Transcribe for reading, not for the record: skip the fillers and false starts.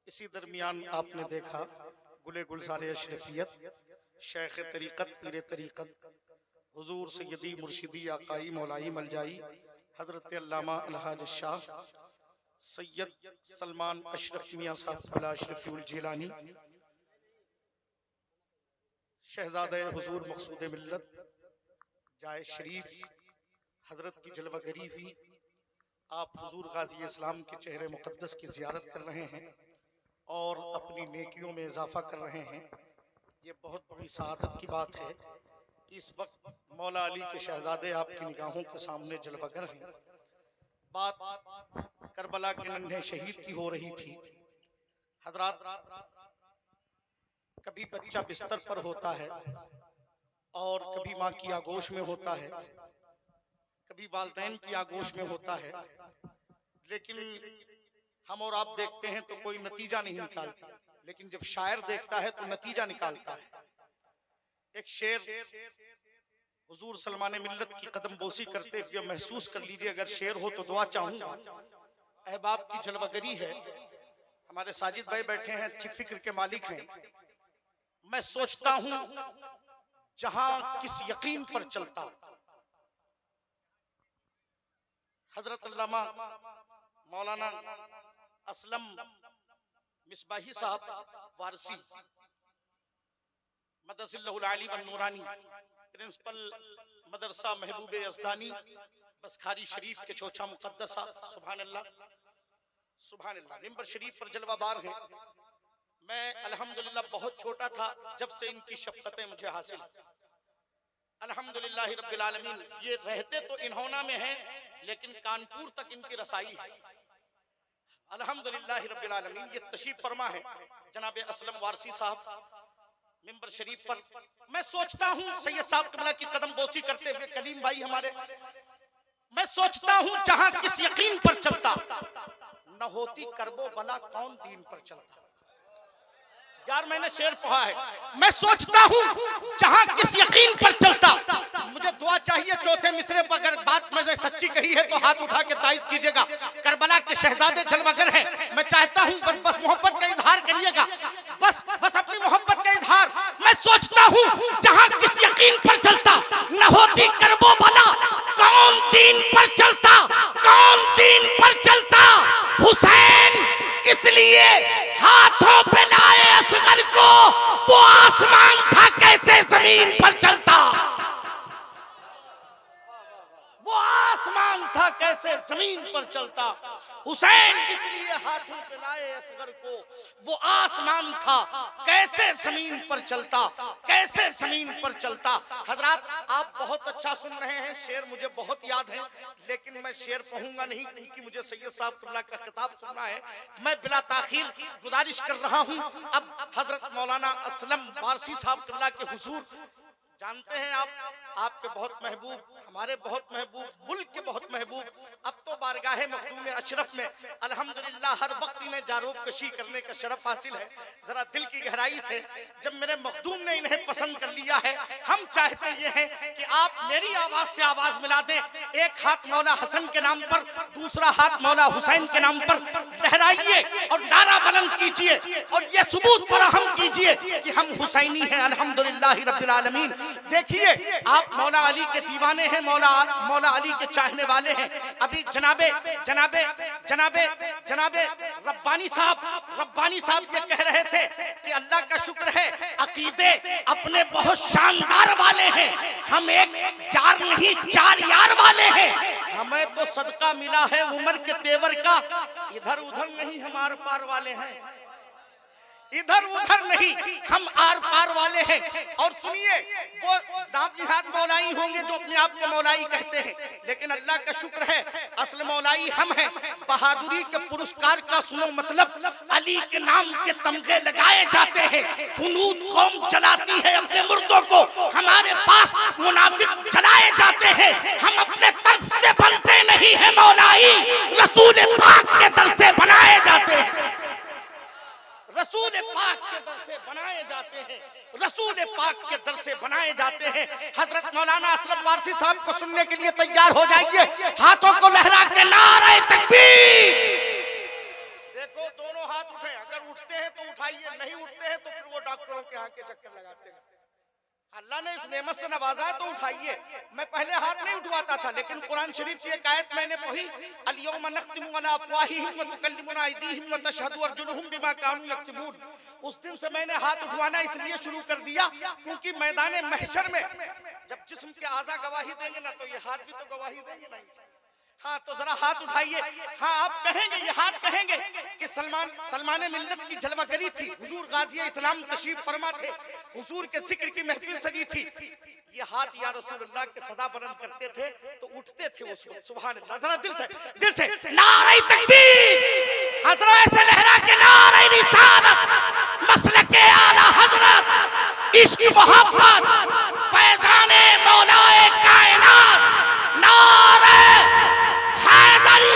इसी दरमियान आपने देखा गुले गुलजार अशरफियत शेख तरीक़त पीर तरीक़त हुजूर सैयदी मुर्शिदी आकाई मौलाई मलजाई हजरत अल्लामा अलहाज शाह सैयद सलमान अशरफ मियाँ साहब अशरफुल जिलानी शहजादे हुजूर मकसूद मिल्लत जाए शरीफ हजरत की जलवागरी हुई। आप हुजूर गाजी इस्लाम के चेहरे मुकद्दस की ज़ियारत कर रहे हैं और अपनी नेकियों में इजाफा कर रहे हैं। ये बहुत बड़ी सआदत की बात है कि इस वक्त मौला अली के शहजादे आपकी निगाहों के सामने जलवागर हैं। बात करबला के नन्हे शहीद की हो रही थी। हजरात, कभी बच्चा बिस्तर पर होता है और कभी माँ की आगोश में होता है, कभी वालिदैन की आगोश में होता है, लेकिन हम और आप देखते हैं तो कोई नतीजा नहीं निकालता, लेकिन जब शायर देखता है तो नतीजा निकालता है। एक शेर हुजूर सलमान मिल्लत की कदम बोसी करते हुए महसूस कर लीजिए। अगर शेर हो तो दुआ चाहूंगा। अहबाब की जलवागरी है। हमारे साजिद भाई बैठे हैं, अच्छी फिक्र के मालिक हैं। मैं सोचता हूं जहां किस यकीन पर चलता। हजरत अल्लामा मौलाना असलम मिसबाही साहब वारसी मदरसतुल आली व नूरानी प्रिंसिपल मदरसा महबूब यज़दानी बसखारी शरीफ के चौथा मुकद्दसा, सुभान अल्लाह सुभान अल्लाह, मिंबर शरीफ पर जलवा बार हैं। मैं अल्हम्दुलिल्लाह बहुत छोटा था जब से इनकी शफ़क़तें मुझे हासिल। अल्हम्दुलिल्लाह रब्बिल आलमीन। ये रहते तो इन्होंना में हैं, लेकिन कानपुर तक इनकी रसाई है। अल्हम्दुलिल्लाह रब्बिल आलमीन। ये तशरीफ फरमा है जनाब असलम वारसी साहब मिंबर शरीफ पर। मैं सोचता हूँ सैयद साहब कमला की कदम बोसी करते हुए कलीम भाई हमारे, मैं सोचता हूँ जहां किस यकीन पर चलता, न होती करबो बला कौन दीन पर चलता। यार मैंने शेर पढ़ा है। मैं सोचता हूँ जहां किस यकीन पर चलता। मुझे दुआ चाहिए चौथे मिसरे पर, अगर बात मैंने सच्ची कही है तो हाथ उठा के तायद कीजिएगा। करबला के शहजादे जलवागर हैं। मैं चाहता हूँ बस मोहब्बत का इजहार करिएगा, बस अपनी मोहब्बत का इजहार। मैं सोचता हूँ जहां किस यकीन पर चलता, न होती करबो बला कौन दीन पर चलता, कौन दीन पर चलता। हुसैन इसलिए हाथों पे लाए असगर को, वो आसमान था कैसे जमीन पर चलता। वो आसमान था कैसे जमीन पर चलता। हुसैन इसलिए हाथों पे लाए असगर को, वो आसमान था कैसे जमीन पर चलता, कैसे जमीन पर चलता। हजरात, आप बहुत अच्छा सुन रहे हैं। शेर मुझे बहुत याद है, लेकिन मैं शेर पढ़ूंगा नहीं क्योंकि मुझे सैयद साहब कमला का खिताब सुनना है। मैं बिला ताखीर गुजारिश कर रहा हूं अब हजरत मौलाना असलम वारसी साहब कमला के हुजूर। जानते हैं आप, आपके बहुत महबूब, हमारे बहुत महबूब, मुल्क के बहुत महबूब, अब तो बारगाहे मखदूम अशरफ में अल्हम्दुलिल्लाह हर वक्त इन्हें जारूब कशी करने का शरफ हासिल है। जरा दिल की गहराई से जब मेरे मखदूम ने इन्हें पसंद कर लिया है, हम चाहते ये हैं कि आप मेरी आवाज से आवाज मिला दें। एक हाथ मौला हसन के नाम पर, दूसरा हाथ मौला हुसैन के नाम पर लहराइए और नारा बुलंद कीजिए और ये सबूत फराहम कीजिए कि हम हुसैनी हैं अल्हम्दुलिल्लाह रब्बिल आलमीन। देखिए, आप मौला अली के दीवाने हैं, मौला अली के चाहने वाले हैं। अभी जनाबे जनाबे जनाबे जनाबे रब्बानी साहब ये कह रहे थे कि अल्लाह का शुक्र है अकीदे अपने बहुत शानदार वाले हैं, हम एक यार नहीं 4 यार वाले हैं। हमें तो सदका मिला है उमर के तेवर का, इधर उधर नहीं हम आर पार वाले हैं, इधर उधर नहीं हम आर पार वाले हैं। और सुनिए, वो नाम निहाद मौलाई होंगे जो अपने आप को मौलाई कहते हैं, लेकिन अल्लाह का शुक्र है असल मौलाई हम हैं। बहादुरी के पुरस्कार का सुनो मतलब, अली के नाम के तमगे लगाए जाते हैं। हुनूद कौम चलाती है अपने मुर्दों को, हमारे पास मुनाफिक चलाए जाते हैं। हम अपने तरफ से बनते नहीं है मौलाई, रसूल पाक के दर से बनाए जाते हैं। रसूल पाक के दर से बनाए जाते हैं, रसूल पाक के दर से बनाए जाते हैं। हजरत मौलाना असलम वारसी साहब को सुनने के लिए तैयार हो जाइए, हाथों को लहरा के नारे तकबीर। देखो, दोनों हाथ उठे, अगर उठते हैं तो उठाइए, नहीं उठते हैं तो फिर वो डॉक्टरों के यहाँ के चक्कर लगाते हैं। अल्लाह ने इस नेमत से नवाजा है तो उठाइए। मैं पहले हाथ नहीं उठवाता था, लेकिन कुरान शरीफ की एक आयत मैंने पढ़ी, अल-यौमा नख्तिमु अला अफ़वाहिहिम व तुकल्लिमुना अयदीहिम व तशहदु अर्जुलुहुम बिमा कानू यक्सिबून। उस दिन से मैंने हाथ उठवाना इसलिए शुरू कर दिया क्योंकि मैदान महशर में जब जिस्म के आज़ा गवाही देंगे ना, तो ये हाथ भी तो गवाही देंगे ना। हाँ, तो जरा हाथ उठाइए। हाँ, आप कहेंगे, ये हाथ कहेंगे कि सलमान मिल्लत की जलवागरी थी, हुजूर गाजी इस्लाम तशरीफ फरमा थे, हुजूर के जिक्र की महफिल सजी थी। ये हाथ या रसूलुल्लाह के सदा बुलंद करते थे तो उठते थे उस वक्त। सुभान अल्लाह। जरा दिल से नारे तकबीर, हजरा ऐसे लहरा के नारे रिसालत, मसलके आला हजरत, इश्क मोहब्बत, फैजाने मौलाए कायनात, नारे हैदरी